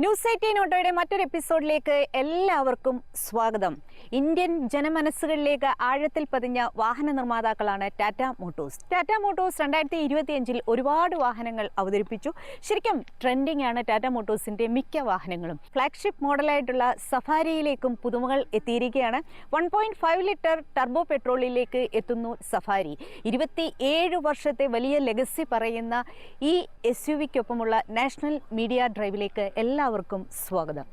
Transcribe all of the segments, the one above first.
News 18 ഓട്ടോയുടെ മറ്റൊരു എപ്പിസോഡിലേക്ക് എല്ലാവർക്കും സ്വാഗതം. ഇന്ത്യൻ ജനമനസ്സുകളിലേക്ക് ആഴത്തിൽ പതിഞ്ഞ വാഹന നിർമ്മാതാക്കളാണ് ടാറ്റ മോട്ടോഴ്സ്. ടാറ്റ മോട്ടോഴ്സ് 2025 ഒരുപാട് വാഹനങ്ങൾ അവതരിപ്പിച്ചു. ശരിക്കും ട്രെൻഡിംഗ് ആണ് ടാറ്റ മോട്ടോഴ്സിന്റെ മിക്ക വാഹനങ്ങളും. ഫ്ലാഗ്ഷിപ്പ് മോഡലായിട്ടുള്ള സഫാരിയിലേക്കും പുതുമകൾ എത്തിയിരിക്കുകയാണ്. 1.5 ലിറ്റർ ടർബോ പെട്രോളിലേക്ക് എത്തുന്നു സഫാരി. 27 വർഷത്തെ വലിയ ലെഗസി പറയുന്ന ഈ SUV-ക്കൊപ്പമുള്ള നാഷണൽ മീഡിയ ഡ്രൈവിലേക്ക് എല്ലാവർക്കും സ്വാഗതം.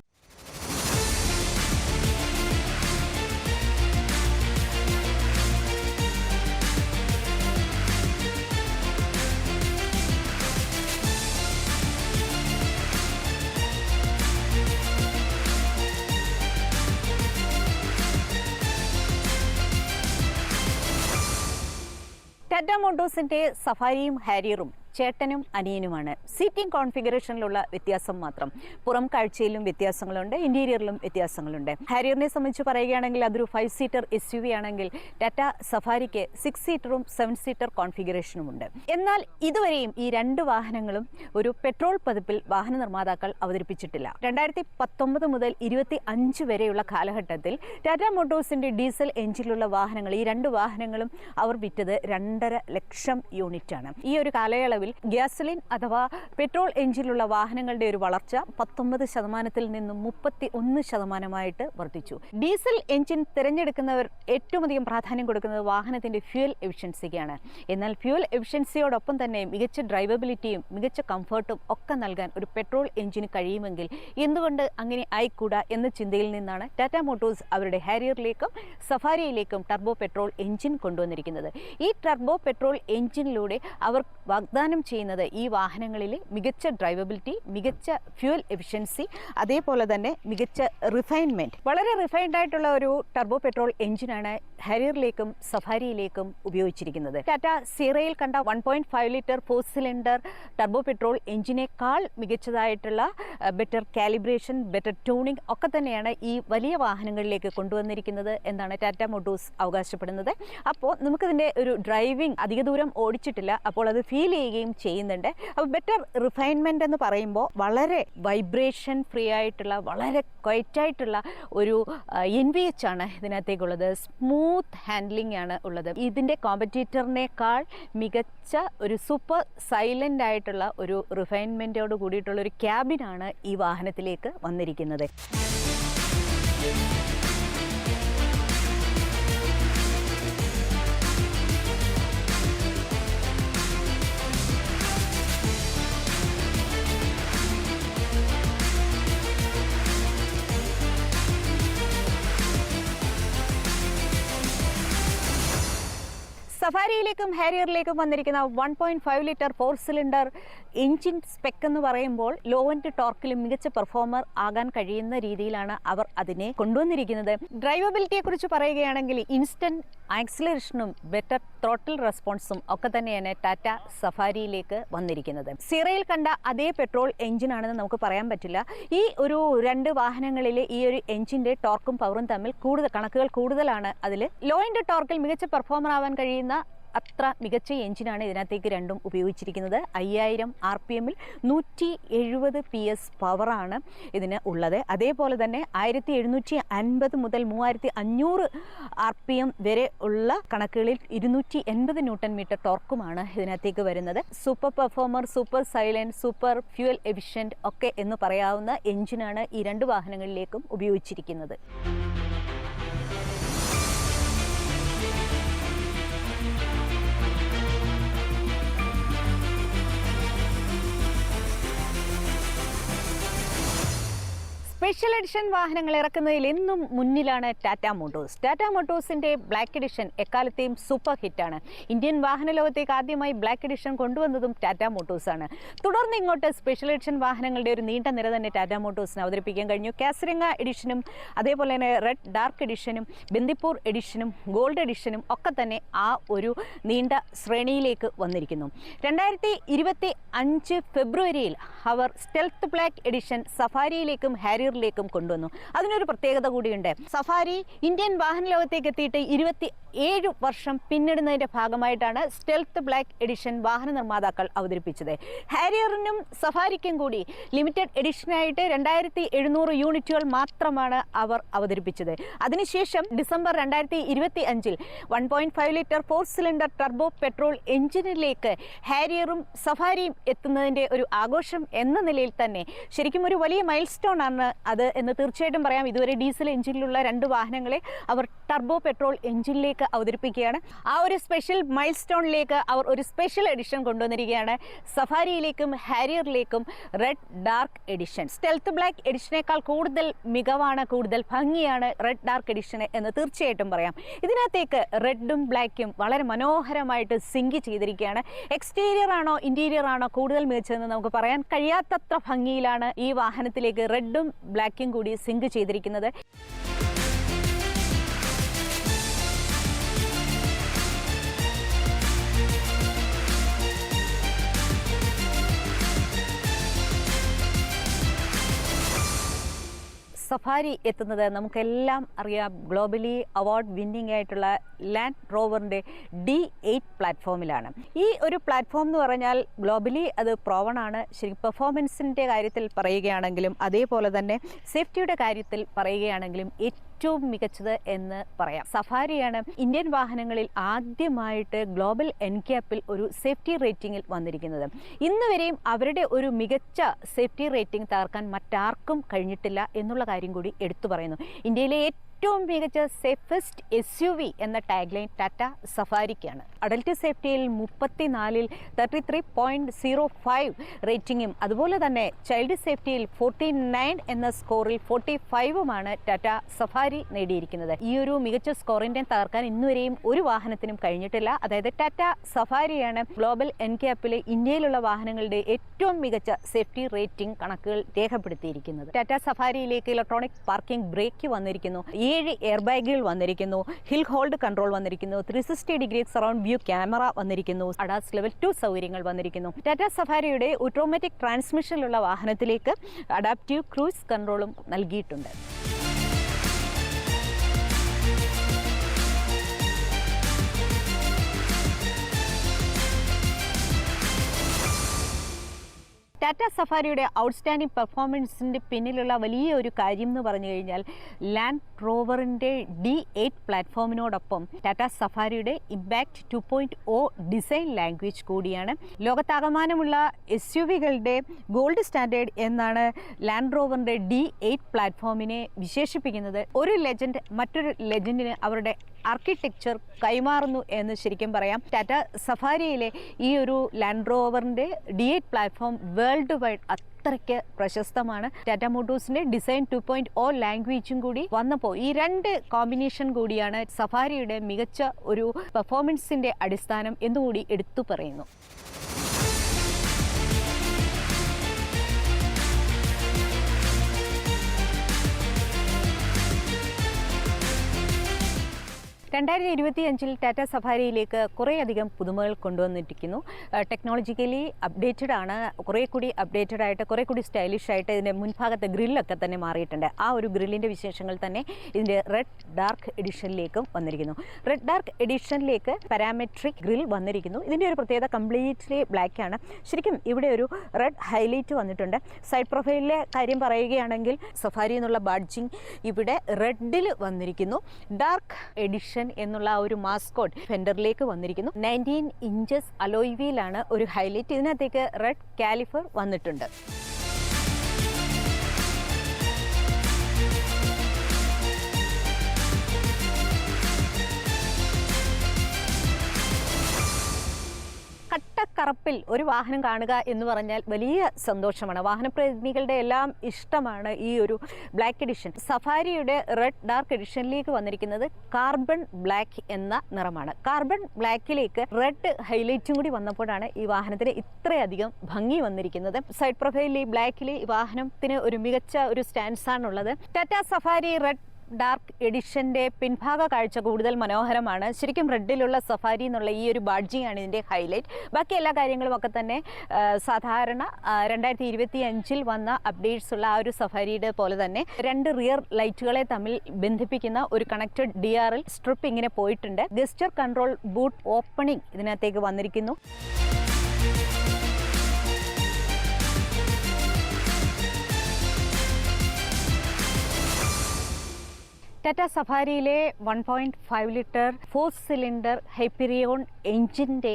ടാറ്റ മോട്ടോഴ്സിന്റെ സഫാരിയും ഹാരിയറും ചേട്ടനും അനിയനുമാണ്. സീറ്റിംഗ് കോൺഫിഗറേഷനിലുള്ള വ്യത്യാസം മാത്രം. പുറം കാഴ്ചയിലും വ്യത്യാസങ്ങളുണ്ട്, ഇന്റീരിയറിലും വ്യത്യാസങ്ങളുണ്ട്. ഹാരിയറിനെ സംബന്ധിച്ച് പറയുകയാണെങ്കിൽ അതൊരു 5 സീറ്റർ SUV ആണെങ്കിൽ ടാറ്റ സഫാരിക്ക് 6 സീറ്ററും 7 സീറ്റർ കോൺഫിഗറേഷനുമുണ്ട്. എന്നാൽ ഇതുവരെയും ഈ രണ്ട് വാഹനങ്ങളും ഒരു പെട്രോൾ പതിപ്പിൽ വാഹന നിർമ്മാതാക്കൾ അവതരിപ്പിച്ചിട്ടില്ല. 2019 മുതൽ 25 വരെയുള്ള കാലഘട്ടത്തിൽ ടാറ്റ മോട്ടോഴ്സിന്റെ ഡീസൽ എഞ്ചിനിലുള്ള വാഹനങ്ങൾ, ഈ രണ്ട് വാഹനങ്ങളും അവർ വിറ്റത് 2.5 ലക്ഷം യൂണിറ്റാണ്. ഈ ഒരു കാലയളവിൽ ഗ്യാസോലിൻ അഥവാ പെട്രോൾ എഞ്ചിനിലുള്ള വാഹനങ്ങളുടെ ഒരു വളർച്ച 19% നിന്നും 31% വർദ്ധിച്ചു. ഡീസൽ എഞ്ചിൻ തിരഞ്ഞെടുക്കുന്നവർ ഏറ്റവും അധികം പ്രാധാന്യം കൊടുക്കുന്നത് വാഹനത്തിന്റെ ഫ്യൂൽ എഫിഷ്യൻസിക്കാണ്. എന്നാൽ ഫ്യൂൽ എഫിഷ്യൻസിയോടൊപ്പം തന്നെ മികച്ച ഡ്രൈവബിലിറ്റിയും മികച്ച കംഫർട്ടും ഒക്കെ നൽകാൻ ഒരു പെട്രോൾ എഞ്ചിന് കഴിയുമെങ്കിൽ എന്തുകൊണ്ട് അങ്ങനെ ആയിക്കൂടാ എന്ന ചിന്തയിൽ നിന്നാണ് ടാറ്റ മോട്ടോഴ്സ് അവരുടെ ഹാരിയറിലേക്കും സഫാരിയിലേക്കും ടർബോ പെട്രോൾ എഞ്ചിൻ കൊണ്ടുവന്നിരിക്കുന്നത്. ഈ ടർബോ പെട്രോൾ എഞ്ചിനിലൂടെ അവർ വാഗ്ദാനം ചെയ്യുന്നത് ഈ വാഹനങ്ങളിലെ മികച്ച ഡ്രൈവബിലിറ്റി, മികച്ച ഫ്യൂൽ എഫിഷ്യൻസി, അതേപോലെ തന്നെ മികച്ച റിഫൈൻമെന്റ്. വളരെ റിഫൈൻഡ് ആയിട്ടുള്ള ഒരു ടർബോ പെട്രോൾ എഞ്ചിനാണ് ഹാരിയറിലേക്കും സഫാരിയിലേക്കും ഉപയോഗിച്ചിരിക്കുന്നത്. ടാറ്റ സീറയിൽ കണ്ട 1.5 ലിറ്റർ 4 സിലിണ്ടർ ടർബോ പെട്രോൾ എഞ്ചിനേക്കാൾ മികച്ചതായിട്ടുള്ള ബെറ്റർ കാലിബ്രേഷൻ, ബെറ്റർ ട്യൂണിംഗ് ഒക്കെ തന്നെയാണ് ഈ വലിയ വാഹനങ്ങളിലേക്ക് കൊണ്ടുവന്നിരിക്കുന്നത് എന്നാണ് ടാറ്റ മോട്ടോഴ്സ് അവകാശപ്പെടുന്നത്. അപ്പോൾ നമുക്കിതിൻ്റെ ഒരു ഡ്രൈവിംഗ് അധിക ദൂരം ഓടിച്ചിട്ടില്ല, അപ്പോൾ അത് ഫീൽ ചെയ്യുകയും ചെയ്യുന്നുണ്ട്. അപ്പോൾ ബെറ്റർ റിഫൈൻമെന്റ് എന്ന് പറയുമ്പോൾ വളരെ വൈബ്രേഷൻ ഫ്രീ ആയിട്ടുള്ള, വളരെ ക്വയറ്റായിട്ടുള്ള ഒരു NVH ആണ് ഇതിനകത്തേക്കുള്ളത്. സ്മൂത്ത് ഹാൻഡ്ലിംഗ് ആണ് ഉള്ളത്. ഇതിൻ്റെ കോമ്പറ്റീറ്ററിനേക്കാൾ മികച്ച ഒരു സൂപ്പർ സൈലൻ്റ് ആയിട്ടുള്ള ഒരു റിഫൈൻമെൻറ്റോട് കൂടിയിട്ടുള്ള ഒരു ക്യാബിനാണ് ഈ വാഹനത്തിലേക്ക് വന്നിരിക്കുന്നത്. സഫാരിയിലേക്കും ഹാരിയറിലേക്കും വന്നിരിക്കുന്ന 1.5 ലിറ്റർ 4 സിലിണ്ടർ എഞ്ചിൻ സ്പെക്ക് എന്ന് പറയുമ്പോൾ ലോ എൻഡ് ടോർക്കിലും മികച്ച പെർഫോമർ ആകാൻ കഴിയുന്ന രീതിയിലാണ് അവർ അതിനെ കൊണ്ടുവന്നിരിക്കുന്നത്. ഡ്രൈവബിലിറ്റിയെ കുറിച്ച് പറയുകയാണെങ്കിൽ ഇൻസ്റ്റന്റ് ആക്സിലറേഷനും ബെറ്റർ ത്രോട്ടിൽ റെസ്പോൺസും ഒക്കെ തന്നെയാണ് ടാറ്റ സഫാരിയിലേക്ക് വന്നിരിക്കുന്നത്. സീറയിൽ കണ്ട അതേ പെട്രോൾ എഞ്ചിനാണെന്ന് നമുക്ക് പറയാൻ പറ്റില്ല. ഈ ഒരു രണ്ട് വാഹനങ്ങളിലെ ഈ ഒരു എഞ്ചിന്റെ ടോർക്കും പവറും തമ്മിൽ കണക്കുകൾ കൂടുതലാണ്. അതിൽ ലോ എൻഡ് ടോർക്കിൽ മികച്ച പെർഫോമർ ആവാൻ കഴിയുന്ന അത്ര മികച്ച എഞ്ചിനാണ് ഇതിനകത്തേക്ക് രണ്ടും ഉപയോഗിച്ചിരിക്കുന്നത്. 5000 RPM-ൽ 170 PS പവറാണ് ഇതിന് ഉള്ളത്. അതേപോലെ തന്നെ 1750 മുതൽ 3500 RPM വരെ ഉള്ള കണക്കുകളിൽ 280 Nm ടോർക്കുമാണ് ഇതിനകത്തേക്ക് വരുന്നത്. Super performer, super silent, super fuel efficient ഒക്കെ എന്ന് പറയാവുന്ന എഞ്ചിനാണ് ഈ രണ്ട് വാഹനങ്ങളിലേക്കും ഉപയോഗിച്ചിരിക്കുന്നത്. സ്പെഷ്യൽ എഡിഷൻ വാഹനങ്ങൾ ഇറക്കുന്നതിൽ എന്നും മുന്നിലാണ് ടാറ്റ മോട്ടോഴ്സ്. ടാറ്റ മോട്ടോഴ്സിന്റെ ബ്ലാക്ക് എഡിഷൻ എക്കാലത്തെയും സൂപ്പർ ഹിറ്റാണ്. ഇന്ത്യൻ വാഹന ലോകത്തേക്ക് ആദ്യമായി ബ്ലാക്ക് എഡിഷൻ കൊണ്ടുവന്നതും ടാറ്റ മോട്ടോഴ്സ് ആണ്. തുടർന്ന് ഇങ്ങോട്ട് സ്പെഷ്യൽ എഡിഷൻ വാഹനങ്ങളുടെ ഒരു നീണ്ട നിര തന്നെ ടാറ്റ മോട്ടോഴ്സിന് അവതരിപ്പിക്കാൻ കഴിഞ്ഞു. കാസിരംഗ എഡിഷനും അതേപോലെ തന്നെ റെഡ് ഡാർക്ക് എഡിഷനും ബന്ദിപ്പൂർ എഡിഷനും ഗോൾഡ് എഡിഷനും ഒക്കെ തന്നെ ആ ഒരു നീണ്ട ശ്രേണിയിലേക്ക് വന്നിരിക്കുന്നു. 2025 ഫെബ്രുവരിയിൽ അവർ സ്റ്റെൽത്ത് ബ്ലാക്ക് എഡിഷൻ സഫാരിയിലേക്കും ഹാരിയർ ഹാരിയറിലേക്കും കൊണ്ടുവന്നു. അതിനൊരു പ്രത്യേകത കൂടിയുണ്ട്. സഫാരി ഇന്ത്യൻ വാഹന ലോകത്തേക്ക് എത്തിയിട്ട് 27 വർഷം പിന്നിടുന്നതിൻ്റെ ഭാഗമായിട്ടാണ് സ്റ്റെൽത്ത് ബ്ലാക്ക് എഡിഷൻ വാഹന നിർമ്മാതാക്കൾ അവതരിപ്പിച്ചത്. ഹാരിയറിനും സഫാരിക്കും കൂടി ലിമിറ്റഡ് എഡിഷനായിട്ട് 2700 യൂണിറ്റുകൾ മാത്രമാണ് അവർ അവതരിപ്പിച്ചത്. അതിനുശേഷം December 2025 1.5 litre 4 cylinder turbo petrol എഞ്ചിനിലേക്ക് ഹാരിയറും സഫാരിയും എത്തുന്നതിൻ്റെ ഒരു ആഘോഷം എന്ന നിലയിൽ തന്നെ ശരിക്കും ഒരു വലിയ മൈൽ സ്റ്റോൺ ആണ് അത് എന്ന് തീർച്ചയായിട്ടും പറയാം. ഇതുവരെ ഡീസൽ എഞ്ചിനിലുള്ള 2 വാഹനങ്ങളെ അവർ ടർബോ പെട്രോൾ എഞ്ചിനിലേക്ക് അവതരിപ്പിക്കുകയാണ്. ആ ഒരു സ്പെഷ്യൽ മൈൽ സ്റ്റോണിലേക്ക് അവർ ഒരു സ്പെഷ്യൽ എഡിഷൻ കൊണ്ടുവന്നിരിക്കുകയാണ്. സഫാരിയിലേക്കും ഹാരിയറിലേക്കും red dark edition. Stealth black എഡിഷനേക്കാൾ കൂടുതൽ മികവാണ്, കൂടുതൽ ഭംഗിയാണ് റെഡ് ഡാർക്ക് എഡിഷന് എന്ന് തീർച്ചയായിട്ടും പറയാം. ഇതിനകത്തേക്ക് റെഡും ബ്ലാക്കും വളരെ മനോഹരമായിട്ട് സിങ്ക് ചെയ്തിരിക്കുകയാണ്. എക്സ്റ്റീരിയർ ആണോ ഇന്റീരിയർ ആണോ കൂടുതൽ മികച്ചതെന്ന് നമുക്ക് പറയാൻ കഴിയാത്തത്ര ഭംഗിയിലാണ് ഈ വാഹനത്തിലേക്ക് റെഡും ബ്ലാക്കും കൂടി സിങ്ക് ചെയ്തിരിക്കുന്നത്. സഫാരി എത്തുന്നത് നമുക്കെല്ലാം അറിയാം, ഗ്ലോബലി അവാർഡ് വിന്നിംഗ് ആയിട്ടുള്ള ലാൻഡ് റോവറിൻ്റെ D8 പ്ലാറ്റ്ഫോമിലാണ്. ഈ ഒരു പ്ലാറ്റ്ഫോം എന്ന് പറഞ്ഞാൽ ഗ്ലോബലി അത് പ്രോവണാണ്. ശരിക്കും പെർഫോമൻസിൻ്റെ കാര്യത്തിൽ പറയുകയാണെങ്കിലും അതേപോലെ തന്നെ സേഫ്റ്റിയുടെ കാര്യത്തിൽ പറയുകയാണെങ്കിലും ഏറ്റവും മികച്ചത് എന്ന് പറയാം. സഫാരിയാണ് ഇന്ത്യൻ വാഹനങ്ങളിൽ ആദ്യമായിട്ട് ഗ്ലോബൽ എൻക്യാപ്പിൽ ഒരു സേഫ്റ്റി റേറ്റിംഗിൽ വന്നിരിക്കുന്നത്. ഇന്ന് വരെയും അവരുടെ ഒരു മികച്ച സേഫ്റ്റി റേറ്റിംഗ് തകർക്കാൻ മറ്റാർക്കും കഴിഞ്ഞിട്ടില്ല എന്നുള്ള കാര്യം കൂടി എടുത്തു പറയുന്നു. ഇന്ത്യയിലെ ഏറ്റവും മികച്ച സേഫസ്റ്റ് SUV എന്ന ടാഗ്ലൈൻ ടാറ്റ സഫാരിക്കാണ്. അഡൽട്ട് സേഫ്റ്റിയിൽ 34ൽ 33.05 റേറ്റിംഗും അതുപോലെ തന്നെ ചൈൽഡ് സേഫ്റ്റിയിൽ 49 എന്ന സ്കോറിൽ 45ഉമാണ് ടാറ്റ സഫാരി നേടിയിരിക്കുന്നത്. ഈ ഒരു മികച്ച സ്കോറിൻ്റെ തകർക്കാൻ ഇന്നുവരെയും ഒരു വാഹനത്തിനും കഴിഞ്ഞിട്ടില്ല. അതായത് ടാറ്റ സഫാരിയാണ് ഗ്ലോബൽ എൻക്യാപ്പിലെ ഇന്ത്യയിലുള്ള വാഹനങ്ങളുടെ ഏറ്റവും മികച്ച സേഫ്റ്റി റേറ്റിംഗ് കണക്കുകൾ രേഖപ്പെടുത്തിയിരിക്കുന്നത്. ടാറ്റ സഫാരിയിലേക്ക് ഇലക്ട്രോണിക് പാർക്കിംഗ് ബ്രേക്ക് വന്നിരിക്കുന്നു, 7 എയർ ബാഗുകൾ വന്നിരിക്കുന്നു, ഹിൽ ഹോൾഡ് കൺട്രോൾ വന്നിരിക്കുന്നു, 360 ഡിഗ്രി സറൗണ്ട് വ്യൂ ക്യാമറ വന്നിരിക്കുന്നു, അഡാസ് ലെവൽ 2 സൗകര്യങ്ങൾ വന്നിരിക്കുന്നു. ടാറ്റ സഫാരിയുടെ ഓട്ടോമാറ്റിക് ട്രാൻസ്മിഷനിലുള്ള വാഹനത്തിലേക്ക് അഡാപ്റ്റീവ് ക്രൂസ് കൺട്രോളും നൽകിയിട്ടുണ്ട്. ടാറ്റ സഫാരിയുടെ ഔട്ട്സ്റ്റാൻഡിംഗ് പെർഫോമൻസിൻ്റെ പിന്നിലുള്ള വലിയ ഒരു കാര്യം എന്ന് പറഞ്ഞു കഴിഞ്ഞാൽ ലാൻഡ് റോവറിൻ്റെ D8 പ്ലാറ്റ്ഫോമിനോടൊപ്പം ടാറ്റ സഫാരിയുടെ ഇമ്പാക്റ്റ് 2.0 ഡിസൈൻ ലാംഗ്വേജ് കൂടിയാണ്. ലോകത്താകമാനമുള്ള SUVകളുടെ ഗോൾഡ് സ്റ്റാൻഡേർഡ് എന്നാണ് ലാൻഡ് റോവറിൻ്റെ D8 പ്ലാറ്റ്ഫോമിനെ വിശേഷിപ്പിക്കുന്നത്. ഒരു ലെജൻഡ് മറ്റൊരു ലെജൻഡിന് അവരുടെ ആർക്കിടെക്ചർ കൈമാറുന്നു എന്ന് ശരിക്കും പറയാം. ടാറ്റ സഫാരിയിലെ ഈ ഒരു ലാൻഡ് റോവറിൻ്റെ D8 പ്ലാറ്റ്ഫോം വേൾഡ് വൈഡ് അത്രയ്ക്ക് പ്രശസ്തമാണ്. ടാറ്റ മോട്ടോഴ്സിൻ്റെ ഡിസൈൻ 2.0 ലാംഗ്വേജും കൂടി വന്നപ്പോൾ ഈ 2 കോമ്പിനേഷൻ കൂടിയാണ് സഫാരിയുടെ മികച്ച ഒരു പെർഫോമൻസിൻ്റെ അടിസ്ഥാനം എന്നുകൂടി എടുത്തു പറയുന്നു. ടാറ്റ സഫാരിയിലേക്ക് കുറേയധികം പുതുമകൾ കൊണ്ടുവന്നിരിക്കുന്നു. ടെക്നോളജിക്കലി അപ്ഡേറ്റഡ് ആണ്, കുറേ കൂടി അപ്ഡേറ്റഡ് ആയിട്ട് കുറേ കൂടി സ്റ്റൈലിഷ് ആയിട്ട് ഇതിൻ്റെ മുൻഭാഗത്തെ ഗ്രില്ലൊക്കെ തന്നെ മാറിയിട്ടുണ്ട്. ആ ഒരു ഗ്രില്ലിൻ്റെ വിശേഷങ്ങൾ തന്നെ ഇതിൻ്റെ റെഡ് ഡാർക്ക് എഡിഷനിലേക്കും വന്നിരിക്കുന്നു. റെഡ് ഡാർക്ക് എഡിഷനിലേക്ക് പാരാമെട്രിക് ഗ്രിൽ വന്നിരിക്കുന്നു. ഇതിൻ്റെ ഒരു പ്രത്യേകത കംപ്ലീറ്റ്ലി ബ്ലാക്ക് ആണ്. ശരിക്കും ഇവിടെ ഒരു റെഡ് ഹൈലൈറ്റ് വന്നിട്ടുണ്ട്. സൈഡ് പ്രൊഫൈലിലെ കാര്യം പറയുകയാണെങ്കിൽ സഫാരി എന്നുള്ള ബാഡ്ജിങ് ഇവിടെ റെഡിൽ വന്നിരിക്കുന്നു. ഡാർക്ക് എഡിഷൻ എന്നുള്ള ഒരു മാസ്കോട്ട് ഫെൻഡറിലേക്ക് വന്നിരിക്കുന്നു. 19 ഇഞ്ചസ് അലോയ് വീലാണ് ഒരു ഹൈലൈറ്റ്. ഇതിനകത്തേക്ക് റെഡ് കാലിഫർ വന്നിട്ടുണ്ട്. കട്ടക്കറപ്പിൽ ഒരു വാഹനം കാണുക എന്ന് പറഞ്ഞാൽ വലിയ സന്തോഷമാണ്. വാഹനപ്രേമികളുടെ എല്ലാം ഇഷ്ടമാണ് ഈ ഒരു ബ്ലാക്ക് എഡിഷൻ. സഫാരിയുടെ റെഡ് ഡാർക്ക് എഡിഷനിലേക്ക് വന്നിരിക്കുന്നത് കാർബൺ ബ്ലാക്ക് എന്ന നിറമാണ്. കാർബൺ ബ്ലാക്കിലേക്ക് റെഡ് ഹൈലൈറ്റും കൂടി വന്നപ്പോഴാണ് ഈ വാഹനത്തിന് ഇത്രയധികം ഭംഗി വന്നിരിക്കുന്നത്. സൈഡ് പ്രൊഫൈലിൽ ഈ ബ്ലാക്കിൽ ഈ വാഹനത്തിന് ഒരു മികച്ച ഒരു സ്റ്റാൻസാണുള്ളത്. ടാറ്റ സഫാരി റെഡ് ഡാർക്ക് എഡിഷൻ്റെ പിൻഭാഗ കാഴ്ച കൂടുതൽ മനോഹരമാണ്. ശരിക്കും റെഡിലുള്ള സഫാരി എന്നുള്ള ഈ ഒരു ബാഡ്ജിയാണ് ഇതിൻ്റെ ഹൈലൈറ്റ്. ബാക്കി എല്ലാ കാര്യങ്ങളും ഒക്കെ തന്നെ സാധാരണ 2025 വന്ന അപ്ഡേറ്റ്സ് ഉള്ള ആ ഒരു സഫാരിയുടെ പോലെ തന്നെ 2 റിയർ ലൈറ്റുകളെ തമ്മിൽ ബന്ധിപ്പിക്കുന്ന ഒരു കണക്റ്റഡ് DRL സ്ട്രിപ്പ് ഇങ്ങനെ പോയിട്ടുണ്ട്. ഗസ്റ്റർ കൺട്രോൾ ബൂട്ട് ഓപ്പണിംഗ് ഇതിനകത്തേക്ക് വന്നിരിക്കുന്നു. ടാറ്റ സഫാരിയിലെ 1.5 ലിറ്റർ 4 സിലിണ്ടർ ഹൈപ്പറിയോൺ എഞ്ചിൻ്റെ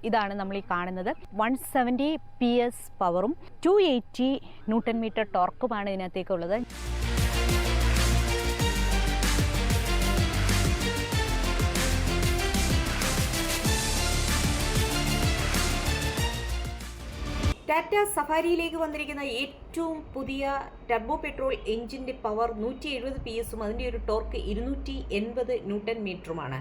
ഇതാണ് നമ്മൾ ഈ കാണുന്നത്. 170 PS പവറും 280 ന്യൂട്ടൺ മീറ്റർ ടോർക്കുമാണ് ഇതിനകത്തേക്കുള്ളത്. ടാറ്റ സഫാരിയിലേക്ക് വന്നിരിക്കുന്ന ഏറ്റവും പുതിയ ടർബോ പെട്രോൾ എഞ്ചിൻ്റെ പവർ 170 PS അതിൻ്റെ ഒരു ടോർക്ക് 280 ന്യൂട്ടൺ മീറ്ററുമാണ്.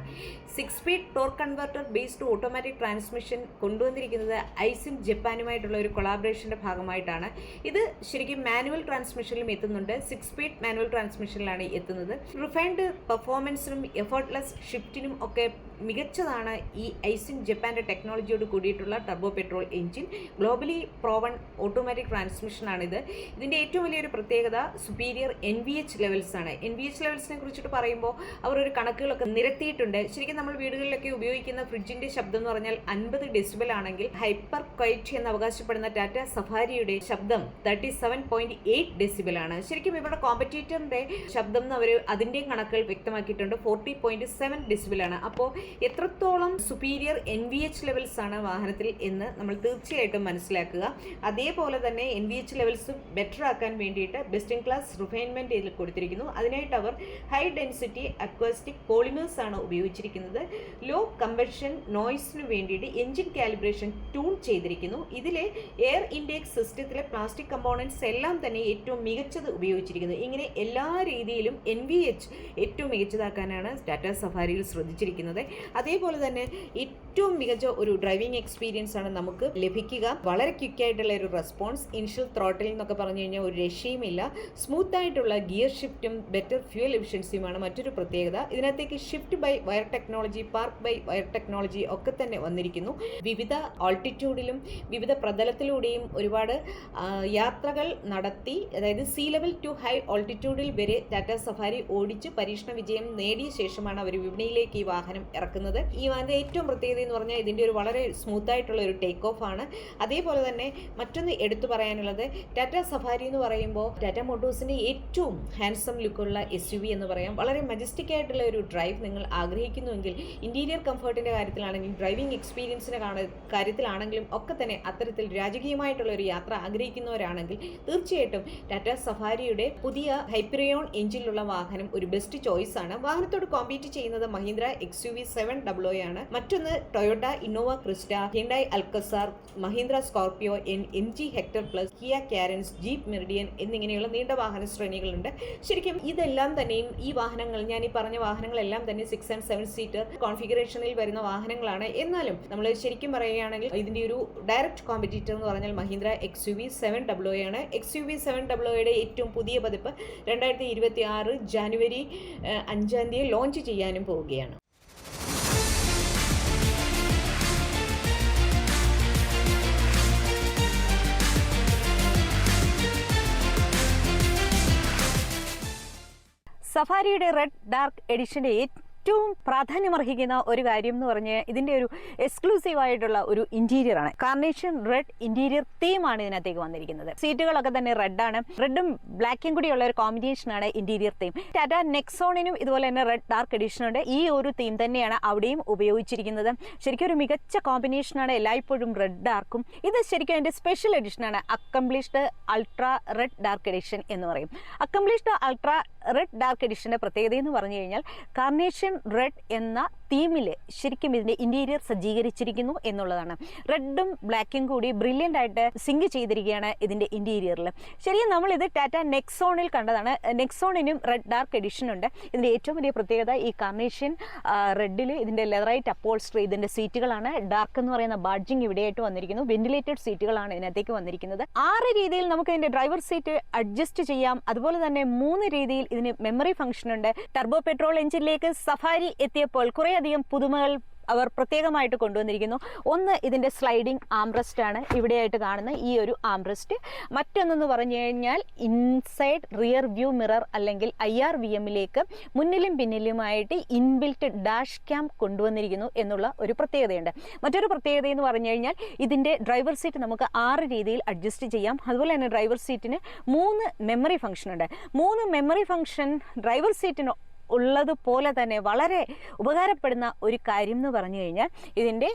6 speed torque converter based automatic transmission കൊണ്ടുവന്നിരിക്കുന്നത് ഐസിൻ ജപ്പാനുമായിട്ടുള്ള ഒരു കൊളാബറേഷൻ്റെ ഭാഗമായിട്ടാണ്. ഇത് ശരിക്കും മാനുവൽ ട്രാൻസ്മിഷനിലും എത്തുന്നുണ്ട്. 6 സ്പീഡ് മാനുവൽ ട്രാൻസ്മിഷനിലാണ് എത്തുന്നത്. റിഫൈൻഡ് പെർഫോമൻസിനും എഫേർട്ട്ലെസ് ഷിഫ്റ്റിനും ഒക്കെ മികച്ചതാണ് ഈ ഐസിൻ ജപ്പാൻ്റെ ടെക്നോളജിയോട് കൂടിയിട്ടുള്ള turbo petrol engine. Globally proven automatic ട്രാൻസ്മിഷനാണിത്. ഇതിൻ്റെ ഏറ്റവും വലിയൊരു പ്രത്യേകത സുപ്പീരിയർ NVH ലെവൽസ് ആണ്. NVH ലെവൽസിനെ കുറിച്ചിട്ട് പറയുമ്പോൾ അവർ ഒരു കണക്കുകളൊക്കെ നിരത്തിയിട്ടുണ്ട്. ശരിക്കും നമ്മൾ വീടുകളിലൊക്കെ ഉപയോഗിക്കുന്ന ഫ്രിഡ്ജിൻ്റെ ശബ്ദം എന്ന് പറഞ്ഞാൽ 50 ഡെസിബൽ ആണെങ്കിൽ ഹൈപ്പർ ക്വൈറ്റ് എന്ന് അവകാശപ്പെടുന്ന ടാറ്റ സഫാരിയുടെ ശബ്ദം 37.8 ഡെസിബൽ ആണ്. ശരിക്കും ഇവിടെ കോമ്പറ്റീറ്ററിൻ്റെ ശബ്ദം എന്ന് അവർ അതിൻ്റെയും കണക്കുകൾ വ്യക്തമാക്കിയിട്ടുണ്ട്. 40.7 ഡെസിബൽ ആണ്. അപ്പോൾ എത്രത്തോളം സുപ്പീരിയർ NVH ലെവൽസ് ആണ് വാഹനത്തിൽ എന്ന് നമ്മൾ തീർച്ചയായിട്ടും മനസ്സിലാക്കുക. അതേപോലെ തന്നെ NVH ലെവൽസ് ബെറ്റർ ആക്കാൻ വേണ്ടിയിട്ട് ബെസ്റ്റ് ഇൻ ക്ലാസ് റിഫൈൻമെൻറ്റ് ഇതിൽ കൊടുത്തിരിക്കുന്നു. അതിനായിട്ട് അവർ ഹൈ ഡെൻസിറ്റി അക്വാസ്റ്റിക് പോളിമേഴ്സ് ആണ് ഉപയോഗിച്ചിരിക്കുന്നത്. ലോ കമ്പഷൻ നോയ്സിന് വേണ്ടിയിട്ട് എഞ്ചിൻ കാലിബ്രേഷൻ ട്യൂൺ ചെയ്തിരിക്കുന്നു. ഇതിലെ എയർ ഇൻടേക്ക് സിസ്റ്റത്തിലെ പ്ലാസ്റ്റിക് കമ്പോണൻസ് എല്ലാം തന്നെ ഏറ്റവും മികച്ചത് ഉപയോഗിച്ചിരിക്കുന്നു. ഇങ്ങനെ എല്ലാ രീതിയിലും NVH ഏറ്റവും മികച്ചതാക്കാനാണ് ടാറ്റ സഫാരിയിൽ ശ്രദ്ധിച്ചിരിക്കുന്നത്. അതേപോലെ തന്നെ ഏറ്റവും മികച്ച ഒരു ഡ്രൈവിംഗ് എക്സ്പീരിയൻസ് ആണ് നമുക്ക് ലഭിക്കുക. വളരെ ക്വിക്കായിട്ടുള്ള ഒരു റെസ്പോൺസ്. ഇനിഷ്യൽ ത്രോട്ടിൽ എന്നൊക്കെ പറഞ്ഞു കഴിഞ്ഞാൽ ഒരു രക്ഷയുമില്ല. സ്മൂത്ത് ആയിട്ടുള്ള ഗിയർ ഷിഫ്റ്റും ബെറ്റർ ഫ്യൂൽ എഫിഷ്യൻസിയുമാണ് മറ്റൊരു പ്രത്യേകത. ഇതിനകത്തേക്ക് shift by wire technology, park by wire technology ഒക്കെ തന്നെ വന്നിരിക്കുന്നു. വിവിധ ആൾട്ടിറ്റ്യൂഡിലും വിവിധ പ്രതലത്തിലൂടെയും ഒരുപാട് യാത്രകൾ നടത്തി, അതായത് സീ ലെവൽ ടു ഹൈ ആൾട്ടിറ്റ്യൂഡിൽ വരെ ടാറ്റ സഫാരി ഓടിച്ച് പരീക്ഷണ വിജയം നേടിയ ശേഷമാണ് അവർ വിപണിയിലേക്ക് ഈ വാഹനം ഇറക്കുന്നത്. ഈ വാഹനത്തിന്റെ ഏറ്റവും പ്രത്യേകത എന്ന് പറഞ്ഞാൽ ഇതിൻ്റെ ഒരു വളരെ സ്മൂത്ത് ആയിട്ടുള്ള ഒരു ടേക്ക് ഓഫ് ആണ്. അതേപോലെ തന്നെ മറ്റൊന്ന് എടുത്തു പറയാനുള്ളത്, ടാറ്റ സഫാരി എന്ന് പറയുമ്പോൾ ടാറ്റ മോട്ടോഴ്സിന്റെ ഏറ്റവും ഹാൻഡ്സം ലുക്കുള്ള SUV എന്ന് പറയാം. വളരെ മജസ്റ്റിക് ആയിട്ടുള്ള ഒരു ഡ്രൈവ് നിങ്ങൾ ആഗ്രഹിക്കുന്നുവെങ്കിൽ, ഇന്റീരിയർ കംഫർട്ടിന്റെ കാര്യത്തിലാണെങ്കിലും ഡ്രൈവിംഗ് എക്സ്പീരിയൻസിന്റെ കാര്യത്തിലാണെങ്കിലും ഒക്കെ തന്നെ അത്തരത്തിൽ രാജകീയമായിട്ടുള്ള ഒരു യാത്ര ആഗ്രഹിക്കുന്നവരാണെങ്കിൽ തീർച്ചയായിട്ടും ടാറ്റ സഫാരിയുടെ പുതിയ ഹൈപ്പറിയോൺ എഞ്ചിനിലുള്ള വാഹനം ഒരു ബെസ്റ്റ് ചോയ്സ് ആണ്. വാഹനത്തോട് കോമ്പീറ്റ് ചെയ്യുന്നത് മഹീന്ദ്ര XUV 700 ആണ്. മറ്റൊന്ന് Toyota Innova Crysta, Hyundai Alcazar, Mahindra Scorpio, MG Hector plus, Kia Carens, Jeep Meridian എന്നിങ്ങനെയുള്ള നീണ്ട വാഹന ശ്രേണികളുണ്ട്. ശരിക്കും ഇതെല്ലാം തന്നെയും ഈ വാഹനങ്ങൾ, ഞാൻ ഈ പറഞ്ഞ വാഹനങ്ങളെല്ലാം തന്നെ 6 and 7 സീറ്റർ കോൺഫിഗറേഷനിൽ വരുന്ന വാഹനങ്ങളാണ്. എന്നാലും നമ്മൾ ശരിക്കും പറയുകയാണെങ്കിൽ ഇതിൻ്റെ ഒരു ഡയറക്റ്റ് കോമ്പറ്റീറ്റർ എന്ന് പറഞ്ഞാൽ മഹീന്ദ്ര XUV 700 ആണ്. XUV 700യുടെ ഏറ്റവും പുതിയ പതിപ്പ് 2026 ജാനുവരി 5 ലോഞ്ച് ചെയ്യാനും പോവുകയാണ്. സഫാരിയുടെ റെഡ് ഡാർക്ക് എഡിഷൻ്റെ ഏറ്റവും പ്രാധാന്യമർഹിക്കുന്ന ഒരു കാര്യം എന്ന് പറഞ്ഞാൽ ഇതിൻ്റെ ഒരു എക്സ്ക്ലൂസീവ് ആയിട്ടുള്ള ഒരു ഇന്റീരിയർ ആണ്. കാർണേഷൻ റെഡ് ഇന്റീരിയർ തീമാണ് ഇതിനകത്തേക്ക് വന്നിരിക്കുന്നത്. സീറ്റുകളൊക്കെ തന്നെ റെഡാണ്. റെഡും ബ്ലാക്കും കൂടിയുള്ള ഒരു കോമ്പിനേഷനാണ് ഇന്റീരിയർ തീം. ടാറ്റ നെക്സോണിനും ഇതുപോലെ തന്നെ റെഡ് ഡാർക്ക് എഡിഷനുണ്ട്. ഈ ഒരു തീം തന്നെയാണ് അവിടെയും ഉപയോഗിച്ചിരിക്കുന്നത്. ശരിക്കും ഒരു മികച്ച കോമ്പിനേഷനാണ് എല്ലായ്പ്പോഴും റെഡ് ഡാർക്കും. ഇത് ശരിക്കും അതിൻ്റെ സ്പെഷ്യൽ എഡിഷനാണ്. Accomplished ultra red dark edition എന്ന് പറയും. അക്കംപ്ലിഷ്ഡ് അൾട്രാ റെഡ് ഡാർക്ക് എഡിഷൻ്റെ പ്രത്യേകത എന്ന് പറഞ്ഞു കഴിഞ്ഞാൽ കാർണേഷൻ റെഡ് എന്ന തീമിൽ ശരിക്കും ഇതിൻ്റെ ഇന്റീരിയർ സജ്ജീകരിച്ചിരിക്കുന്നു എന്നുള്ളതാണ്. റെഡും ബ്ലാക്കും കൂടി ബ്രില്യൻ്റ് ആയിട്ട് സിങ്ക് ചെയ്തിരിക്കുകയാണ് ഇതിൻ്റെ ഇന്റീരിയറിൽ. ശരിക്കും നമ്മളിത് ടാറ്റ നെക്സോണിൽ കണ്ടതാണ്. നെക്സോണിനും റെഡ് ഡാർക്ക് എഡിഷൻ ഉണ്ട്. ഇതിൻ്റെ ഏറ്റവും വലിയ പ്രത്യേകത ഈ കാർണേഷൻ റെഡിൽ ഇതിൻ്റെ ലെതറൈറ്റ് അപ്പോൾസ്ട്രി, ഇതിൻ്റെ സീറ്റുകളാണ്. ഡാർക്ക് എന്ന് പറയുന്ന ബാഡ്ജിങ് ഇവിടെയായിട്ട് വന്നിരിക്കുന്നു. വെന്റിലേറ്റഡ് സീറ്റുകളാണ് ഇതിനകത്തേക്ക് വന്നിരിക്കുന്നത്. 6 രീതിയിൽ നമുക്ക് ഇതിൻ്റെ ഡ്രൈവർ സീറ്റ് അഡ്ജസ്റ്റ് ചെയ്യാം. അതുപോലെ തന്നെ 3 രീതിയിൽ ഇതിന് മെമ്മറി ഫംഗ്ഷൻ ഉണ്ട്. ടർബോ പെട്രോൾ എഞ്ചിനിലേക്ക് സഫാരി എത്തിയപ്പോൾ കുറേയധികം പുതുമകൾ അവർ പ്രത്യേകമായിട്ട് കൊണ്ടുവന്നിരിക്കുന്നു. ഒന്ന്, ഇതിൻ്റെ സ്ലൈഡിംഗ് ആംറസ്റ്റ് ആണ് ഇവിടെയായിട്ട് കാണുന്ന ഈ ഒരു ആംറസ്റ്റ്. മറ്റൊന്നെന്ന് പറഞ്ഞു കഴിഞ്ഞാൽ ഇൻസൈഡ് റിയർ വ്യൂ മിറർ അല്ലെങ്കിൽ IRVMലേക്ക് മുന്നിലും പിന്നിലുമായിട്ട് ഇൻബിൽറ്റ് ഡാഷ് ക്യാം കൊണ്ടുവന്നിരിക്കുന്നു എന്നുള്ള ഒരു പ്രത്യേകതയുണ്ട്. മറ്റൊരു പ്രത്യേകത എന്ന് പറഞ്ഞു കഴിഞ്ഞാൽ ഇതിൻ്റെ ഡ്രൈവർ സീറ്റ് നമുക്ക് 6 രീതിയിൽ അഡ്ജസ്റ്റ് ചെയ്യാം. അതുപോലെ തന്നെ ഡ്രൈവർ സീറ്റിന് 3 മെമ്മറി ഫംഗ്ഷൻ ഉണ്ട്. 3 മെമ്മറി ഫംഗ്ഷൻ ഡ്രൈവർ സീറ്റിന് ഉള്ളതുപോലെ തന്നെ വളരെ ഉപകാരപ്പെടുന്ന ഒരു കാര്യം എന്ന് പറഞ്ഞു കഴിഞ്ഞാൽ ഇതിൻ്റെ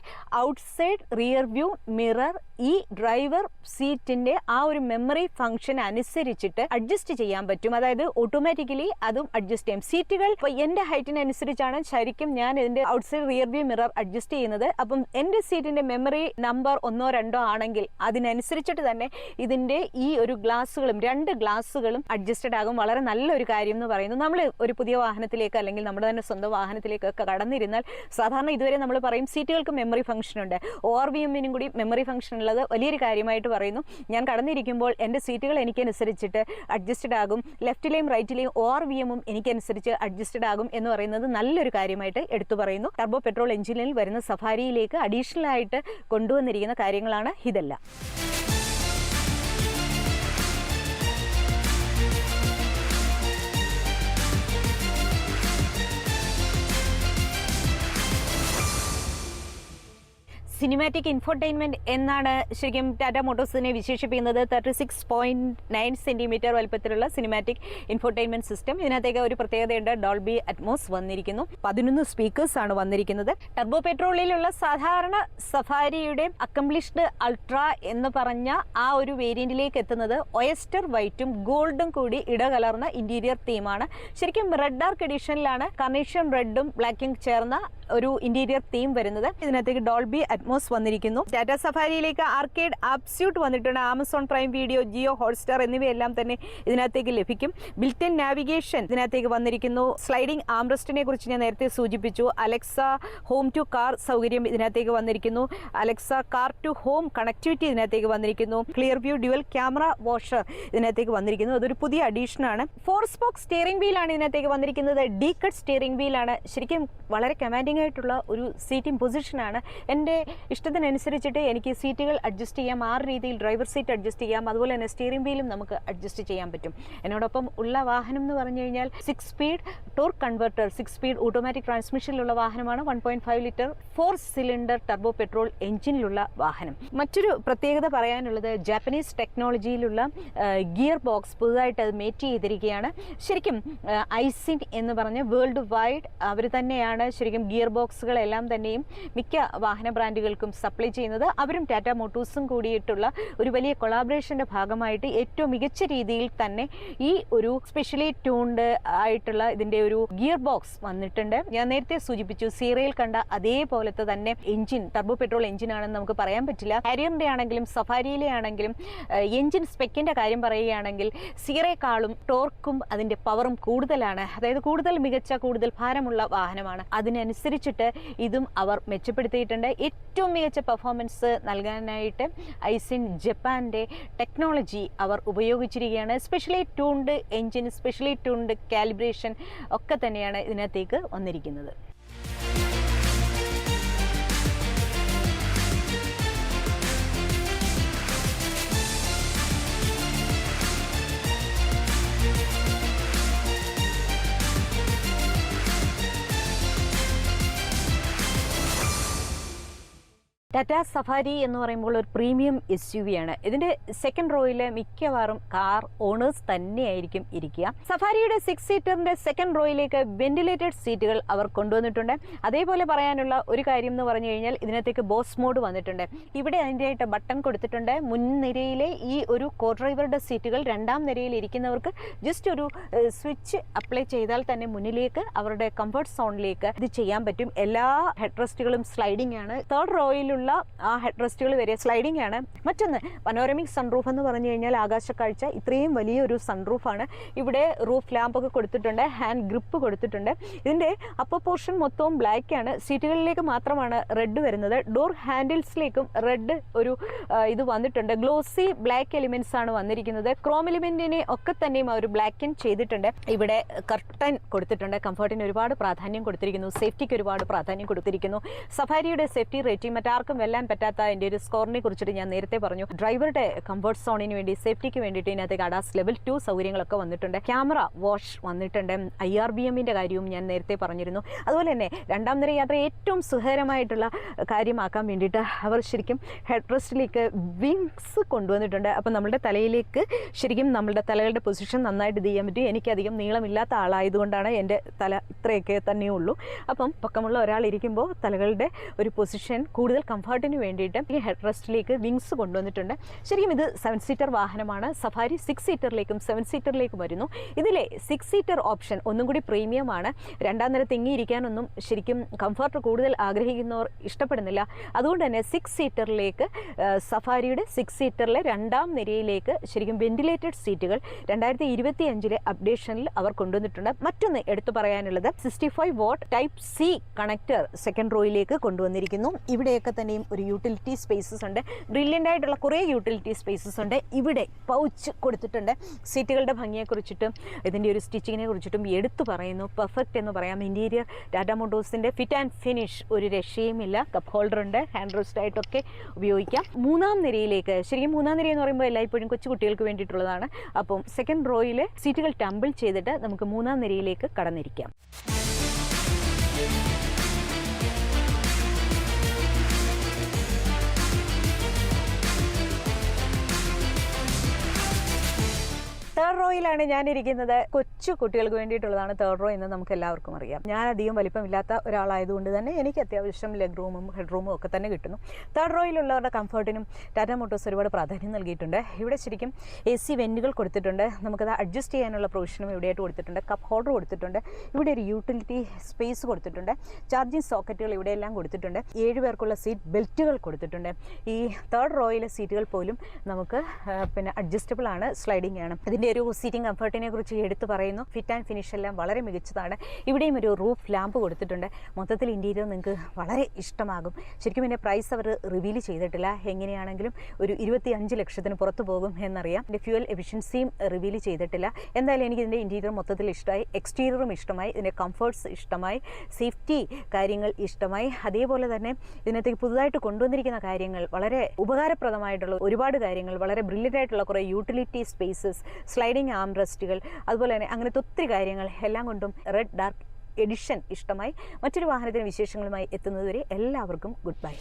ഔട്ട്സൈഡ് റിയർ വ്യൂ മിറർ ഈ ഡ്രൈവർ സീറ്റിൻ്റെ ആ ഒരു മെമ്മറി ഫംഗ്ഷൻ അനുസരിച്ചിട്ട് അഡ്ജസ്റ്റ് ചെയ്യാൻ പറ്റും. അതായത് ഓട്ടോമാറ്റിക്കലി അതും അഡ്ജസ്റ്റ് ചെയ്യും. സീറ്റുകൾ ഇപ്പോൾ എൻ്റെ ഹൈറ്റിനനുസരിച്ചാണ് ശരിക്കും ഞാൻ ഇതിൻ്റെ outside rear view mirror adjust ചെയ്യുന്നത്. അപ്പം എൻ്റെ സീറ്റിൻ്റെ മെമ്മറി നമ്പർ 1 or 2 ആണെങ്കിൽ അതിനനുസരിച്ചിട്ട് തന്നെ ഇതിൻ്റെ ഈ ഒരു ഗ്ലാസ്സുകളും 2 ഗ്ലാസ്സുകളും അഡ്ജസ്റ്റഡ് ആകും. വളരെ നല്ലൊരു കാര്യം എന്ന് പറയുന്നത്, നമ്മൾ ഒരു പുതിയ വാഹനത്തിലേക്ക് അല്ലെങ്കിൽ നമ്മുടെ തന്നെ സ്വന്തം വാഹനത്തിലേക്കൊക്കെ കടന്നിരുന്നാൽ സാധാരണ ഇതുവരെ നമ്മൾ പറയും സീറ്റുകൾക്ക് മെമ്മറി ഫംഗ്ഷൻ ഉണ്ട്, ORVMനും കൂടി മെമ്മറി ഫംഗ്ഷൻ ഉള്ളത് വലിയൊരു കാര്യമായിട്ട് പറയുന്നു. ഞാൻ കടന്നിരിക്കുമ്പോൾ എൻ്റെ സീറ്റുകൾ എനിക്കനുസരിച്ചിട്ട് അഡ്ജസ്റ്റഡ് ആകും, ലെഫ്റ്റിലെയും റൈറ്റിലെയും ORVMും എനിക്കനുസരിച്ച് അഡ്ജസ്റ്റഡ് ആകും എന്ന് പറയുന്നത് നല്ലൊരു കാര്യമായിട്ട് എടുത്തു പറയുന്നു. ടർബോ പെട്രോൾ എഞ്ചിനിൽ വരുന്ന സഫാരിയിലേക്ക് അഡീഷണൽ ആയിട്ട് കൊണ്ടുവന്നിരിക്കുന്ന കാര്യങ്ങളാണ് ഇതെല്ലാം. സിനിമാറ്റിക് ഇൻഫോർടൈൻമെൻറ്റ് എന്നാണ് ശരിക്കും ടാറ്റ മോട്ടോഴ്സിനെ വിശേഷിപ്പിക്കുന്നത്. 36.9 സെൻറ്റിമീറ്റർ വലുപ്പത്തിലുള്ള സിനിമാറ്റിക് ഇൻഫോർടൈൻമെൻറ്റ് സിസ്റ്റം. ഇതിനകത്തേക്ക് ഒരു പ്രത്യേകതയുണ്ട്, ഡോൾബി അറ്റ്മോസ് വന്നിരിക്കുന്നു. 11 സ്പീക്കേഴ്സാണ് വന്നിരിക്കുന്നത്. ടർബോ പെട്രോളിലുള്ള സാധാരണ സഫാരിയുടെ അക്കംപ്ലിഷ്ഡ് അൾട്രാ എന്ന് പറഞ്ഞ ആ ഒരു വേരിയൻറ്റിലേക്ക് എത്തുന്നത് ഒയസ്റ്റർ വൈറ്റും ഗോൾഡും കൂടി ഇടകലർന്ന ഇൻറ്റീരിയർ തീമാണ്. ശരിക്കും റെഡ് ഡാർക്ക് എഡിഷനിലാണ് കർണേഷ്യൻ റെഡും ബ്ലാക്കും ചേർന്ന ഒരു ഇൻറ്റീരിയർ തീം വരുന്നത്. ഇതിനകത്തേക്ക് ഡോൾബി അറ്റ്മോസ് വന്നിരിക്കുന്നു. ടാറ്റ സഫാരിയിലേക്ക് ആർക്കേഡ് ആപ്സ്യൂട്ട് വന്നിട്ടുണ്ട്. Amazon Prime Video, Jio Hotstar എന്നിവയെല്ലാം തന്നെ ഇതിനകത്തേക്ക് ലഭിക്കും. ബിൽറ്റ്-ഇൻ നാവിഗേഷൻ ഇതിനകത്തേക്ക് വന്നിരിക്കുന്നു. സ്ലൈഡിംഗ് ആംറസ്റ്റിനെ കുറിച്ച് ഞാൻ നേരത്തെ സൂചിപ്പിച്ചു. അലക്സ ഹോം ടു കാർ സൗകര്യം ഇതിനകത്തേക്ക് വന്നിരിക്കുന്നു. Alexa car to home connectivity ഇതിനകത്തേക്ക് വന്നിരിക്കുന്നു. Clear view dual camera washer ഇതിനകത്തേക്ക് വന്നിരിക്കുന്നു. അതൊരു പുതിയ അഡീഷനാണ്. 4 സ്പോക്ക് സ്റ്റിയറിംഗ് വീലാണ് ഇതിനകത്തേക്ക് വന്നിരിക്കുന്നത്. ഡി കട്ട് സ്റ്റിയറിംഗ് വീലാണ്. ശരിക്കും വളരെ കമാൻഡിംഗ് ആയിട്ടുള്ള ഒരു സീറ്റിംഗ് പൊസിഷനാണ്. എൻ്റെ ഇഷ്ടത്തിനനുസരിച്ചിട്ട് എനിക്ക് സീറ്റുകൾ അഡ്ജസ്റ്റ് ചെയ്യാം. 6 രീതിയിൽ ഡ്രൈവർ സീറ്റ് അഡ്ജസ്റ്റ് ചെയ്യാം. അതുപോലെ തന്നെ സ്റ്റിയറിംഗ് വീലും നമുക്ക് അഡ്ജസ്റ്റ് ചെയ്യാൻ പറ്റും. എന്നോടൊപ്പം ഉള്ള വാഹനം എന്ന് പറഞ്ഞു കഴിഞ്ഞാൽ 6 speed torque converter, 6 speed automatic ട്രാൻസ്മിഷനിലുള്ള വാഹനമാണ്. 1.5 ലിറ്റർ 4 സിലിണ്ടർ ടർബോ പെട്രോൾ എഞ്ചിനിലുള്ള വാഹനം. മറ്റൊരു പ്രത്യേകത പറയാനുള്ളത്, ജാപ്പനീസ് ടെക്നോളജിയിലുള്ള ഗിയർ ബോക്സ് പുതുതായിട്ട് അത് മേറ്റ് ചെയ്തിരിക്കുകയാണ്. ശരിക്കും ഐസിൻ എന്ന് പറഞ്ഞ് വേൾഡ് വൈഡ് അവർ തന്നെയാണ് ശരിക്കും ഗിയർ ബോക്സുകളെല്ലാം തന്നെയും മിക്ക വാഹന ബ്രാൻഡുകൾക്കും സപ്ലൈ ചെയ്യുന്നത്. അവരും ടാറ്റ മോട്ടോഴ്സും കൂടിയിട്ടുള്ള ഒരു വലിയ കൊളാബറേഷൻ്റെ ഭാഗമായിട്ട് ഏറ്റവും മികച്ച രീതിയിൽ തന്നെ ഈ ഒരു സ്പെഷ്യലി ട്യൂൺഡ് ആയിട്ടുള്ള ഇതിൻ്റെ ഒരു ഗിയർ ബോക്സ് വന്നിട്ടുണ്ട്. ഞാൻ നേരത്തെ സൂചിപ്പിച്ചു, സീറയിൽ കണ്ട അതേപോലത്തെ തന്നെ എഞ്ചിൻ, ടർബോ പെട്രോൾ എഞ്ചിനാണെന്ന് നമുക്ക് പറയാൻ പറ്റില്ല. ഹാരിയറിൻ്റെ ആണെങ്കിലും സഫാരിയിലെ ആണെങ്കിലും എഞ്ചിൻ സ്പെക്കിൻ്റെ കാര്യം പറയുകയാണെങ്കിൽ സീറയെക്കാളും ടോർക്കും അതിൻ്റെ പവറും കൂടുതലാണ്. അതായത് കൂടുതൽ മികച്ച, കൂടുതൽ ഭാരമുള്ള വാഹനമാണ്. അതിനനുസരിച്ചിട്ട് ഇതും അവർ മെച്ചപ്പെടുത്തിയിട്ടുണ്ട്. ഏറ്റവും മികച്ച പെർഫോമൻസ് നൽകാനായിട്ട് ഐസിൻ ജപ്പാൻ്റെ ടെക്നോളജി അവർ ഉപയോഗിച്ചിരിക്കുകയാണ്. Specially tuned engine, specially tuned calibration ഒക്കെ തന്നെയാണ് ഇതിനകത്തേക്ക് വന്നിരിക്കുന്നത്. ടാറ്റ സഫാരി എന്ന് പറയുമ്പോൾ ഒരു പ്രീമിയം SUV ആണ്. ഇതിൻ്റെ സെക്കൻഡ് റോയിൽ മിക്കവാറും കാർ ഓണേഴ്സ് തന്നെയായിരിക്കും ഇരിക്കുക. സഫാരിയുടെ 6 സീറ്ററിൻ്റെ സെക്കൻഡ് റോയിലേക്ക് വെന്റിലേറ്റഡ് സീറ്റുകൾ അവർ കൊണ്ടുവന്നിട്ടുണ്ട്. അതേപോലെ പറയാനുള്ള ഒരു കാര്യം എന്ന് പറഞ്ഞു കഴിഞ്ഞാൽ ഇതിനകത്തേക്ക് ബോസ് മോഡ് വന്നിട്ടുണ്ട്. ഇവിടെ അതിൻ്റെയായിട്ട് ബട്ടൺ കൊടുത്തിട്ടുണ്ട്. മുൻനിരയിലെ ഈ ഒരു കോ ഡ്രൈവറുടെ സീറ്റുകൾ 2ാം നിരയിൽ ഇരിക്കുന്നവർക്ക് ജസ്റ്റ് ഒരു സ്വിച്ച് അപ്ലൈ ചെയ്താൽ തന്നെ മുന്നിലേക്ക് അവരുടെ കംഫർട്ട് സോണിലേക്ക് ഇത് ചെയ്യാൻ പറ്റും. എല്ലാ ഹെഡ് റെസ്റ്റുകളും സ്ലൈഡിംഗ് ആണ്. തേർഡ് റോയിലുള്ള റോയിലുള്ള ആ ഹെഡ് റെസ്റ്റുകൾ വരെ സ്ലൈഡിംഗ് ആണ്. മറ്റൊന്ന് പനോരമിക് സൺറൂഫ് എന്ന് പറഞ്ഞു കഴിഞ്ഞാൽ ആകാശക്കാഴ്ച. ഇത്രയും വലിയൊരു സൺറൂഫാണ്. ഇവിടെ റൂഫ് ലാമ്പൊക്കെ കൊടുത്തിട്ടുണ്ട്, ഹാൻഡ് ഗ്രിപ്പ് കൊടുത്തിട്ടുണ്ട്. ഇതിൻ്റെ അപ്പർ പോർഷൻ മൊത്തവും ബ്ലാക്ക് ആണ്. സീറ്റുകളിലേക്ക് മാത്രമാണ് റെഡ് വരുന്നത്. ഡോർ ഹാൻഡിൽസിലേക്കും റെഡ് ഒരു ഇത് വന്നിട്ടുണ്ട്. ഗ്ലോസി ബ്ലാക്ക് എലിമെന്റ്സ് ആണ് വന്നിരിക്കുന്നത്. ക്രോം എലിമെന്റിനെ ഒക്കെ തന്നെയും അവർ ബ്ലാക്കൻ ചെയ്തിട്ടുണ്ട്. ഇവിടെ കർട്ടൻ കൊടുത്തിട്ടുണ്ട്. കംഫർട്ടിന് ഒരുപാട് പ്രാധാന്യം കൊടുത്തിരിക്കുന്നു, സേഫ്റ്റിക്ക് ഒരുപാട് പ്രാധാന്യം കൊടുത്തിരിക്കുന്നു. സഫാരിയുടെ സേഫ്റ്റി റേറ്റിംഗ് മറ്റാർക്കും വെല്ലാൻ പറ്റാത്ത അതിൻ്റെ ഒരു സ്കോറിനെ കുറിച്ചിട്ട് ഞാൻ നേരത്തെ പറഞ്ഞു. ഡ്രൈവറുടെ കംഫർട്ട് സോണിന് വേണ്ടി, സേഫ്റ്റിക്ക് വേണ്ടിയിട്ട് ഇതിനകത്തേക്ക് അഡാസ് ലെവൽ 2 സൗകര്യങ്ങളൊക്കെ വന്നിട്ടുണ്ട്. ക്യാമറ വാഷ് വന്നിട്ടുണ്ട്. IRBMന്റെ കാര്യവും ഞാൻ നേരത്തെ പറഞ്ഞിരുന്നു. അതുപോലെ തന്നെ രണ്ടാം നിര യാത്ര ഏറ്റവും സുഖകരമായിട്ടുള്ള കാര്യമാക്കാൻ വേണ്ടിയിട്ട് അവർ ശരിക്കും ഹെഡ് റെസ്റ്റിലേക്ക് വിങ്സ് കൊണ്ടുവന്നിട്ടുണ്ട്. അപ്പം നമ്മളുടെ തലയിലേക്ക് ശരിക്കും നമ്മളുടെ തലകളുടെ പൊസിഷൻ നന്നായിട്ട് ഇത് ചെയ്യാൻ പറ്റും. എനിക്കധികം നീളമില്ലാത്ത ആളായതുകൊണ്ടാണ് എൻ്റെ തല ഇത്രയൊക്കെ തന്നെയേ ഉള്ളൂ. അപ്പം പൊക്കമുള്ള ഒരാൾ ഇരിക്കുമ്പോൾ തലകളുടെ ഒരു പൊസിഷൻ കൂടുതൽ കംഫർട്ടിന് വേണ്ടിയിട്ട് ഈ ഹെഡ് റെസ്റ്റിലേക്ക് വിങ്സ് കൊണ്ടുവന്നിട്ടുണ്ട്. ശരിക്കും ഇത് 7 സീറ്റർ വാഹനമാണ്. സഫാരി 6 സീറ്ററിലേക്കും 7 സീറ്ററിലേക്കും വരുന്നു. ഇതിലെ 6 സീറ്റർ ഓപ്ഷൻ ഒന്നും കൂടി പ്രീമിയമാണ്. രണ്ടാം നിര തിങ്ങിയിരിക്കാനൊന്നും ശരിക്കും കംഫർട്ട് കൂടുതൽ ആഗ്രഹിക്കുന്നവർ ഇഷ്ടപ്പെടുന്നില്ല. അതുകൊണ്ട് തന്നെ 6 സീറ്ററിലേക്ക് സഫാരിയുടെ 6 സീറ്ററിലെ രണ്ടാം നിരയിലേക്ക് ശരിക്കും വെന്റിലേറ്റഡ് സീറ്റുകൾ 2025 അപ്ഡേഷനിൽ അവർ കൊണ്ടുവന്നിട്ടുണ്ട്. മറ്റൊന്ന് എടുത്തു പറയാനുള്ളത് 65 watt type C connector second റോയിലേക്ക് കൊണ്ടുവന്നിരിക്കുന്നു. ഇവിടെയൊക്കെ തന്നെയും ഒരു യൂട്ടിലിറ്റി സ്പേസസ് ഉണ്ട്. ബ്രില്യൻ്റ് ആയിട്ടുള്ള കുറേ യൂട്ടിലിറ്റി സ്പേസസ് ഉണ്ട്. ഇവിടെ പൗച്ച് കൊടുത്തിട്ടുണ്ട്. സീറ്റുകളുടെ ഭംഗിയെക്കുറിച്ചിട്ടും ഇതിൻ്റെ ഒരു സ്റ്റിച്ചിങ്ങിനെ കുറിച്ചിട്ടും എടുത്തു പറയുന്നു. പെർഫെക്റ്റ് എന്ന് പറയാം. ഇൻറ്റീരിയർ ടാറ്റ മോട്ടോഴ്സിൻ്റെ ഫിറ്റ് ആൻഡ് ഫിനിഷ് ഒരു രക്ഷയുമില്ല. കപ്പ് ഹോൾഡർ ഉണ്ട്, ഹാൻഡ് റെസ്റ്റ് ആയിട്ടൊക്കെ ഉപയോഗിക്കാം. മൂന്നാം നിരയിലേക്ക്, ശരിക്കും മൂന്നാം നിര എന്ന് പറയുമ്പോൾ എല്ലായ്പ്പോഴും കൊച്ചു കുട്ടികൾക്ക് വേണ്ടിയിട്ടുള്ളതാണ്. അപ്പം സെക്കൻഡ് റോയിൽ സീറ്റുകൾ ടമ്പിൾ ചെയ്തിട്ട് നമുക്ക് മൂന്നാം നിരയിലേക്ക് കടന്നിരിക്കാം. തേർഡ് റോയിലാണ് ഞാനിരിക്കുന്നത്. കൊച്ചു കുട്ടികൾക്ക് വേണ്ടിയിട്ടുള്ളതാണ് തേർഡ് റോ എന്ന് നമുക്ക് എല്ലാവർക്കും അറിയാം. ഞാൻ അധികം വലിപ്പമില്ലാത്ത ഒരാളായതുകൊണ്ട് തന്നെ എനിക്ക് അത്യാവശ്യം ലെഗ് റൂമും ഹെഡ് റൂമും ഒക്കെ തന്നെ കിട്ടുന്നു. തേർഡ് റോയിലുള്ളവരുടെ കംഫർട്ടിനും ടാറ്റ മോട്ടോഴ്സ് ഒരുപാട് പ്രാധാന്യം നൽകിയിട്ടുണ്ട്. ഇവിടെ ശരിക്കും AC വെന്റുകൾ കൊടുത്തിട്ടുണ്ട്. നമുക്കത് അഡ്ജസ്റ്റ് ചെയ്യാനുള്ള പ്രൊവിഷനും ഇവിടെയായിട്ട് കൊടുത്തിട്ടുണ്ട്. കപ്പ് ഹോൾഡർ കൊടുത്തിട്ടുണ്ട്. ഇവിടെ ഒരു യൂട്ടിലിറ്റി സ്പേസ് കൊടുത്തിട്ടുണ്ട്. ചാർജിങ് സോക്കറ്റുകൾ ഇവിടെയെല്ലാം കൊടുത്തിട്ടുണ്ട്. 7 പേർക്കുള്ള സീറ്റ് ബെൽറ്റുകൾ കൊടുത്തിട്ടുണ്ട്. ഈ തേർഡ് റോയിലെ സീറ്റുകൾ പോലും നമുക്ക് പിന്നെ അഡ്ജസ്റ്റബിൾ ആണ്, സ്ലൈഡിംഗ് ആണ്. ഇതിൻ്റെ ഒരു സീറ്റിംഗ് കംഫർട്ടിനെ കുറിച്ച് എടുത്തു പറയുന്നു. ഫിറ്റ് ആൻഡ് ഫിനിഷ് എല്ലാം വളരെ മികച്ചതാണ്. ഇവിടെയും ഒരു റൂഫ് ലാമ്പ് കൊടുത്തിട്ടുണ്ട്. മൊത്തത്തിൽ ഇൻറ്റീരിയർ നിങ്ങൾക്ക് വളരെ ഇഷ്ടമാകും. ശരിക്കും ഇതിൻ്റെ പ്രൈസ് അവർ റിവീൽ ചെയ്തിട്ടില്ല. എങ്ങനെയാണെങ്കിലും ഒരു 25 ലക്ഷത്തിന് പുറത്തു പോകും എന്നറിയാം. ഇതിൻ്റെ ഫ്യൂവൽ എഫിഷ്യൻസിയും റിവീൽ ചെയ്തിട്ടില്ല. എന്തായാലും എനിക്ക് ഇതിൻ്റെ ഇൻറ്റീരിയർ മൊത്തത്തിൽ ഇഷ്ടമായി. എക്സ്റ്റീരിയറും ഇഷ്ടമായി. ഇതിൻ്റെ കംഫർട്ട്സ് ഇഷ്ടമായി. സേഫ്റ്റി കാര്യങ്ങൾ ഇഷ്ടമായി. അതേപോലെ തന്നെ ഇതിനകത്തേക്ക് പുതുതായിട്ട് കൊണ്ടുവന്നിരിക്കുന്ന കാര്യങ്ങൾ വളരെ ഉപകാരപ്രദമായിട്ടുള്ള ഒരുപാട് കാര്യങ്ങൾ, വളരെ ബ്രില്യൻ്റ് ആയിട്ടുള്ള കുറേ യൂട്ടിലിറ്റി സ്പേസസ്, സ്ലൈഡിംഗ് ആം റെസ്റ്റുകൾ, അതുപോലെ തന്നെ അങ്ങനത്തെ ഒത്തിരി കാര്യങ്ങൾ എല്ലാം കൊണ്ടും റെഡ് ഡാർക്ക് എഡിഷൻ ഇഷ്ടമായി. മറ്റൊരു വാഹനത്തിന് വിശേഷങ്ങളുമായി എത്തുന്നതുവരെ എല്ലാവർക്കും ഗുഡ് ബൈ.